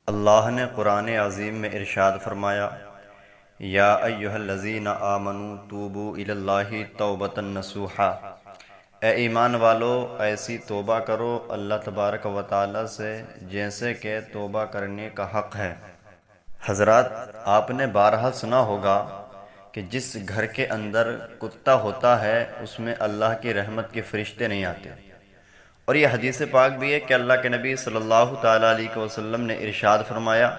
اللہ نے قرآن عظیم میں ارشاد فرمایا، یا ایہا الذین آمنوا توبوا الی اللہ توبۃ نصوحا، اے ایمان والو ایسی توبہ کرو اللہ تبارک و تعالی سے جیسے کہ توبہ کرنے کا حق ہے۔ حضرات، آپ نے بارہا سنا ہوگا کہ جس گھر کے اندر کتا ہوتا ہے اس میں اللہ کی رحمت کے فرشتے نہیں آتے، اور یہ حدیث پاک بھی ہے کہ اللہ کے نبی صلی اللہ تعالیٰ علیہ وسلم نے ارشاد فرمایا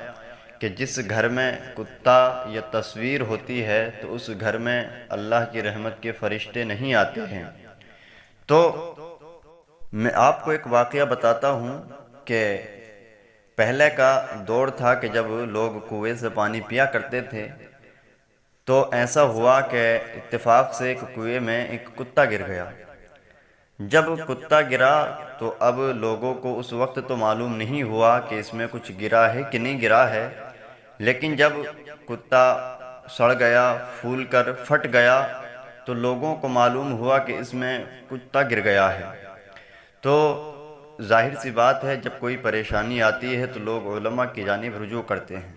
کہ جس گھر میں کتا یا تصویر ہوتی ہے تو اس گھر میں اللہ کی رحمت کے فرشتے نہیں آتے ہیں۔ تو میں آپ کو ایک واقعہ بتاتا ہوں کہ پہلے کا دور تھا کہ جب لوگ کنویں سے پانی پیا کرتے تھے، تو ایسا ہوا کہ اتفاق سے ایک کنویں میں ایک کتا گر گیا۔ جب کتا گرا تو اب لوگوں کو اس وقت تو معلوم نہیں ہوا کہ اس میں کچھ گرا ہے کہ نہیں گرا ہے، لیکن جب کتا سڑ گیا، پھول کر پھٹ گیا، تو لوگوں کو معلوم ہوا کہ اس میں کتا گر گیا ہے۔ تو ظاہر سی بات ہے جب کوئی پریشانی آتی ہے تو لوگ علماء کی جانب رجوع کرتے ہیں۔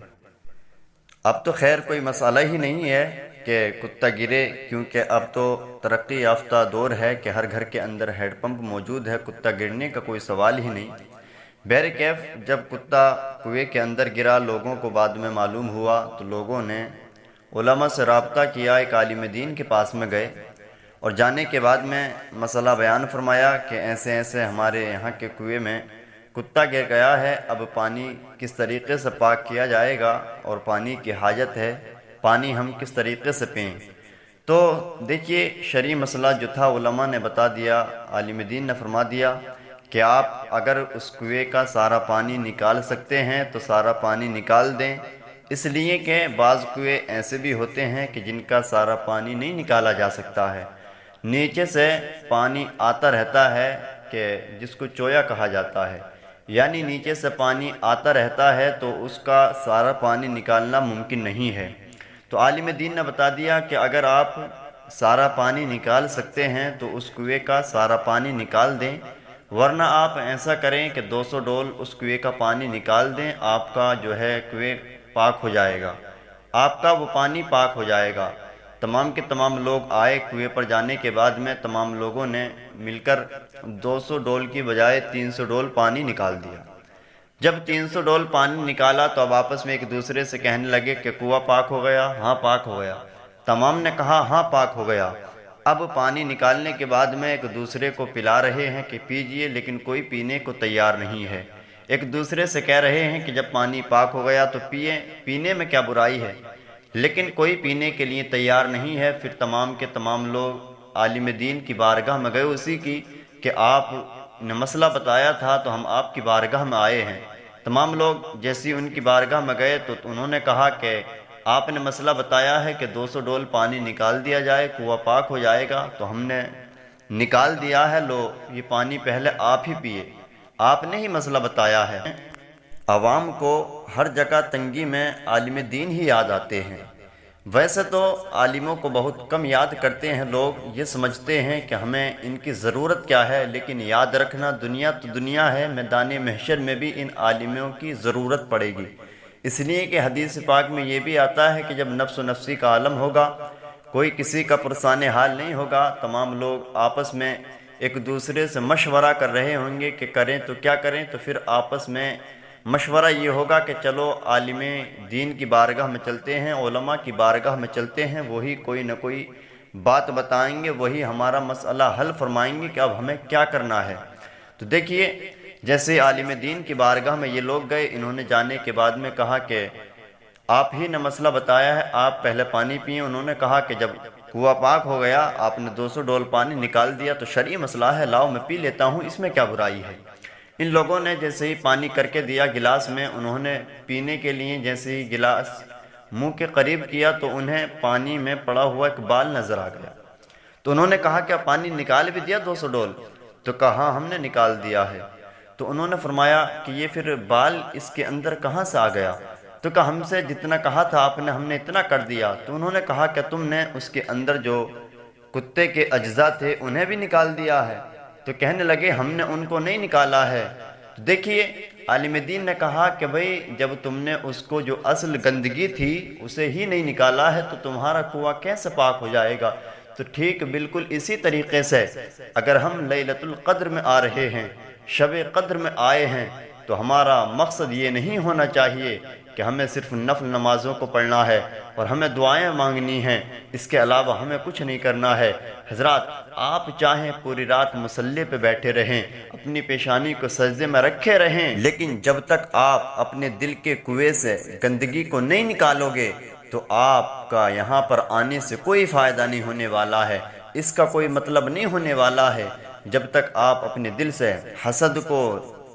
اب تو خیر کوئی مسئلہ ہی نہیں ہے کہ کتا گرے، کیونکہ اب تو ترقی یافتہ دور ہے کہ ہر گھر کے اندر ہیڈ پمپ موجود ہے، کتا گرنے کا کوئی سوال ہی نہیں۔ بہرکیف جب کتا کنویں کے اندر گرا، لوگوں کو بعد میں معلوم ہوا تو لوگوں نے علماء سے رابطہ کیا، ایک عالم دین کے پاس میں گئے اور جانے کے بعد میں مسئلہ بیان فرمایا کہ ایسے ایسے ہمارے یہاں کے کنویں میں کتا گر گیا ہے، اب پانی کس طریقے سے پاک کیا جائے گا، اور پانی کی حاجت ہے، پانی ہم کس طریقے سے پئیں۔ تو دیکھیے شرعی مسئلہ جو تھا علماء نے بتا دیا، عالم دین نے فرما دیا کہ آپ اگر اس کنویں کا سارا پانی نکال سکتے ہیں تو سارا پانی نکال دیں، اس لیے کہ بعض کنویں ایسے بھی ہوتے ہیں کہ جن کا سارا پانی نہیں نکالا جا سکتا ہے، نیچے سے پانی آتا رہتا ہے کہ جس کو چویا کہا جاتا ہے، یعنی نیچے سے پانی آتا رہتا ہے تو اس کا سارا پانی نکالنا ممکن نہیں ہے۔ تو عالم دین نے بتا دیا کہ اگر آپ سارا پانی نکال سکتے ہیں تو اس کنویں کا سارا پانی نکال دیں، ورنہ آپ ایسا کریں کہ 200 ڈول اس کنویں کا پانی نکال دیں، آپ کا جو ہے کنویں پاک ہو جائے گا، آپ کا وہ پانی پاک ہو جائے گا۔ تمام کے تمام لوگ آئے، کنویں پر جانے کے بعد میں تمام لوگوں نے مل کر 200 ڈول کی بجائے 300 ڈول پانی نکال دیا۔ جب 300 ڈول پانی نکالا تو اب آپس میں ایک دوسرے سے کہنے لگے کہ کنواں پاک ہو گیا؟ ہاں پاک ہو گیا۔ تمام نے کہا ہاں پاک ہو گیا۔ اب پانی نکالنے کے بعد میں ایک دوسرے کو پلا رہے ہیں کہ پیجئے، لیکن کوئی پینے کو تیار نہیں ہے۔ ایک دوسرے سے کہہ رہے ہیں کہ جب پانی پاک ہو گیا تو پینے میں کیا برائی ہے، لیکن کوئی پینے کے لیے تیار نہیں ہے۔ پھر تمام کے تمام لوگ عالم دین کی بارگاہ میں گئے اسی کی کہ آپ نے مسئلہ بتایا تھا تو ہم آپ کی بارگاہ میں آئے ہیں۔ تمام لوگ جیسے ان کی بارگاہ میں گئے تو انہوں نے کہا کہ آپ نے مسئلہ بتایا ہے کہ 200 ڈول پانی نکال دیا جائے، کنواں پاک ہو جائے گا، تو ہم نے نکال دیا ہے، لو یہ پانی پہلے آپ ہی پیے، آپ نے ہی مسئلہ بتایا ہے۔ عوام کو ہر جگہ تنگی میں عالم دین ہی یاد آتے ہیں۔ ویسے تو عالموں کو بہت کم یاد کرتے ہیں لوگ، یہ سمجھتے ہیں کہ ہمیں ان کی ضرورت کیا ہے، لیکن یاد رکھنا دنیا تو دنیا ہے، میدان محشر میں بھی ان عالموں کی ضرورت پڑے گی۔ اس لیے کہ حدیث پاک میں یہ بھی آتا ہے کہ جب نفس و نفسی کا عالم ہوگا، کوئی کسی کا پرسان حال نہیں ہوگا، تمام لوگ آپس میں ایک دوسرے سے مشورہ کر رہے ہوں گے کہ کریں تو کیا کریں، تو پھر آپس میں مشورہ یہ ہوگا کہ چلو عالم دین کی بارگاہ میں چلتے ہیں، علماء کی بارگاہ میں چلتے ہیں، وہی کوئی نہ کوئی بات بتائیں گے، وہی ہمارا مسئلہ حل فرمائیں گے کہ اب ہمیں کیا کرنا ہے۔ تو دیکھیے جیسے عالم دین کی بارگاہ میں یہ لوگ گئے، انہوں نے جانے کے بعد میں کہا کہ آپ ہی نے مسئلہ بتایا ہے، آپ پہلے پانی پئیں۔ انہوں نے کہا کہ جب کنواں پاک ہو گیا، آپ نے 200 ڈول پانی نکال دیا تو شرعی مسئلہ ہے، لاؤ میں پی لیتا ہوں، اس میں کیا برائی ہے۔ ان لوگوں نے جیسے ہی پانی کر کے دیا گلاس میں، انہوں نے پینے کے لیے جیسے ہی گلاس منہ کے قریب کیا تو انہیں پانی میں پڑا ہوا ایک بال نظر آ گیا۔ تو انہوں نے کہا کیا پانی نکال بھی دیا 200 ڈول؟ تو کہا ہاں ہم نے نکال دیا ہے۔ تو انہوں نے فرمایا کہ یہ پھر بال اس کے اندر کہاں سے آ گیا؟ تو کہا ہم سے جتنا کہا تھا آپ نے، ہم نے اتنا کر دیا۔ تو انہوں نے کہا کہ تم نے اس کے اندر جو کتے کے اجزاء تھے انہیں بھی نکال دیا ہے؟ تو کہنے لگے ہم نے ان کو نہیں نکالا ہے۔ تو دیکھیے عالم دین نے کہا کہ بھئی جب تم نے اس کو جو اصل گندگی تھی اسے ہی نہیں نکالا ہے تو تمہارا کنواں کیسے پاک ہو جائے گا؟ تو ٹھیک بالکل اسی طریقے سے اگر ہم لیلۃ القدر میں آ رہے ہیں، شب قدر میں آئے ہیں، تو ہمارا مقصد یہ نہیں ہونا چاہیے کہ ہمیں صرف نفل نمازوں کو پڑھنا ہے اور ہمیں دعائیں مانگنی ہیں، اس کے علاوہ ہمیں کچھ نہیں کرنا ہے۔ حضرات، آپ چاہیں پوری رات مصلی پہ بیٹھے رہیں، اپنی پیشانی کو سجدے میں رکھے رہیں، لیکن جب تک آپ اپنے دل کے کنویں سے گندگی کو نہیں نکالو گے تو آپ کا یہاں پر آنے سے کوئی فائدہ نہیں ہونے والا ہے، اس کا کوئی مطلب نہیں ہونے والا ہے۔ جب تک آپ اپنے دل سے حسد کو،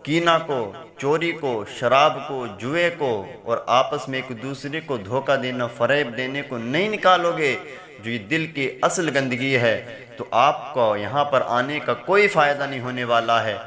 کینہ کو، چوری کو، شراب کو، جوئے کو اور آپس میں ایک دوسرے کو دھوکہ دینا، فریب دینے کو نہیں نکالو گے، جو یہ دل کی اصل گندگی ہے، تو آپ کو یہاں پر آنے کا کوئی فائدہ نہیں ہونے والا ہے۔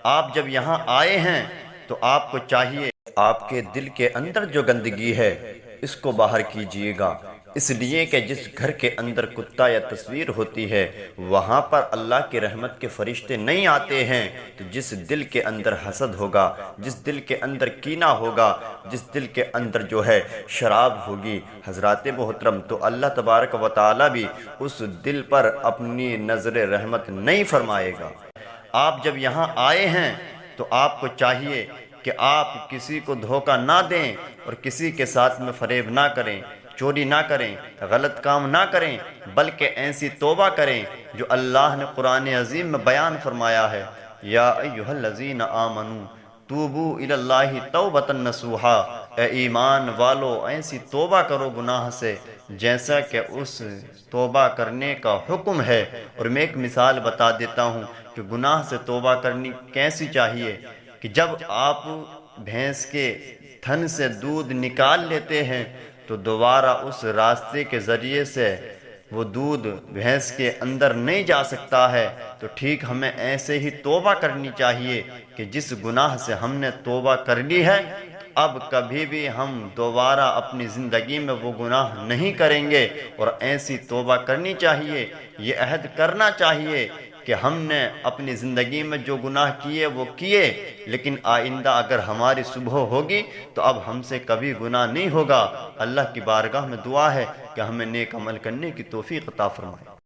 آپ جب یہاں آئے ہیں تو آپ کو چاہیے آپ کے دل کے اندر جو گندگی ہے اس کو باہر کیجیے گا، اس لیے کہ جس گھر کے اندر کتا یا تصویر ہوتی ہے وہاں پر اللہ کی رحمت کے فرشتے نہیں آتے ہیں۔ تو جس دل کے اندر حسد ہوگا، جس دل کے اندر کینہ ہوگا، جس دل کے اندر جو ہے شراب ہوگی حضرات محترم، تو اللہ تبارک و تعالی بھی اس دل پر اپنی نظر رحمت نہیں فرمائے گا۔ آپ جب یہاں آئے ہیں تو آپ کو چاہیے کہ آپ کسی کو دھوکہ نہ دیں اور کسی کے ساتھ میں فریب نہ کریں، چوری نہ کریں، غلط کام نہ کریں، بلکہ ایسی توبہ کریں جو اللہ نے قرآن عظیم میں بیان فرمایا ہے، یا ایھا الذین آمنوا توبوا الی اللہ توبۃ نصوحا، اے ایمان والو ایسی توبہ کرو گناہ سے جیسا کہ اس توبہ کرنے کا حکم ہے۔ اور میں ایک مثال بتا دیتا ہوں کہ گناہ سے توبہ کرنی کیسی چاہیے، کہ جب آپ بھینس کے تھن سے دودھ نکال لیتے ہیں تو دوبارہ اس راستے کے ذریعے سے وہ دودھ بھینس کے اندر نہیں جا سکتا ہے، تو ٹھیک ہمیں ایسے ہی توبہ کرنی چاہیے کہ جس گناہ سے ہم نے توبہ کر لی ہے اب کبھی بھی ہم دوبارہ اپنی زندگی میں وہ گناہ نہیں کریں گے، اور ایسی توبہ کرنی چاہیے، یہ عہد کرنا چاہیے کہ ہم نے اپنی زندگی میں جو گناہ کیے وہ کیے، لیکن آئندہ اگر ہماری صبح ہوگی تو اب ہم سے کبھی گناہ نہیں ہوگا۔ اللہ کی بارگاہ میں دعا ہے کہ ہمیں نیک عمل کرنے کی توفیق عطا فرمائے۔